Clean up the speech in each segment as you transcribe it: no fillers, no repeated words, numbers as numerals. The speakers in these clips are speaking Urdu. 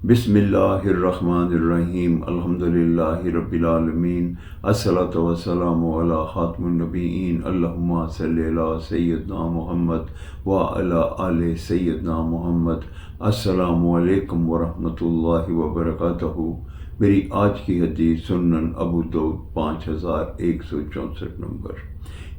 بسم اللہ الرحمن الرحیم الحمدللہ رب العالمین الصلاۃ والسلام علی خاتم النبیین اللہم صلی علی سیدنا محمد وعلی آل سیدنا محمد۔ السلام علیکم ورحمۃ اللہ وبرکاتہ۔ میری آج کی حدیث سنن ابو داؤد 5164 نمبر۔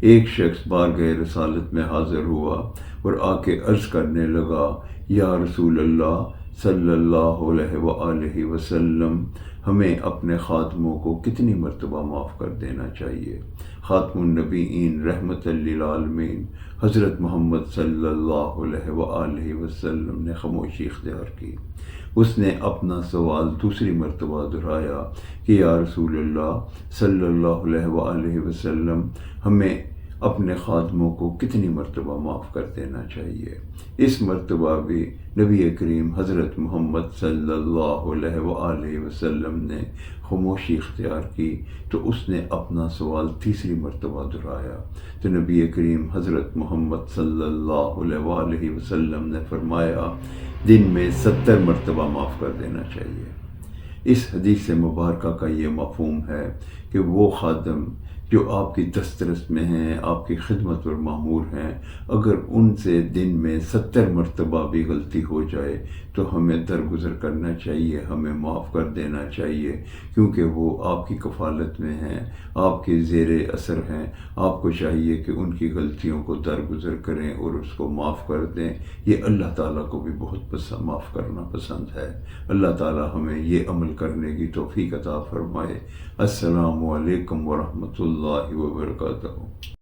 ایک شخص بارگاہ رسالت میں حاضر ہوا اور آ کے عرض کرنے لگا، یا رسول اللہ صلی اللہ علیہ وآلہ وسلم، ہمیں اپنے خادموں کو کتنی مرتبہ معاف کر دینا چاہیے؟ خاتم النبیین رحمت للعالمین حضرت محمد صلی اللہ علیہ وآلہ وسلم نے خاموشی اختیار کی۔ اس نے اپنا سوال دوسری مرتبہ دہرایا کہ یا رسول اللہ صلی اللہ علیہ وآلہ وسلم، ہمیں اپنے خادموں کو کتنی مرتبہ معاف کر دینا چاہیے؟ اس مرتبہ بھی نبی کریم حضرت محمد صلی اللہ علیہ وآلہ وسلم نے خاموشی اختیار کی تو اس نے اپنا سوال تیسری مرتبہ دہرایا تو نبی کریم حضرت محمد صلی اللہ علیہ وآلہ وسلم نے فرمایا، دن میں 70 مرتبہ معاف کر دینا چاہیے۔ اس حدیث مبارکہ کا یہ مفہوم ہے کہ وہ خادم جو آپ کی دسترس میں ہیں، آپ کی خدمت پر مامور ہیں، اگر ان سے دن میں 70 مرتبہ بھی غلطی ہو جائے تو ہمیں درگزر کرنا چاہیے، ہمیں معاف کر دینا چاہیے، کیونکہ وہ آپ کی کفالت میں ہیں، آپ کے زیر اثر ہیں۔ آپ کو چاہیے کہ ان کی غلطیوں کو درگزر کریں اور اس کو معاف کر دیں۔ یہ اللہ تعالیٰ کو بھی بہت معاف کرنا پسند ہے۔ اللہ تعالیٰ ہمیں یہ عمل کرنے کی توفیق عطا فرمائے۔ السلام علیکم ورحمۃ اللہ وبرکاتہ۔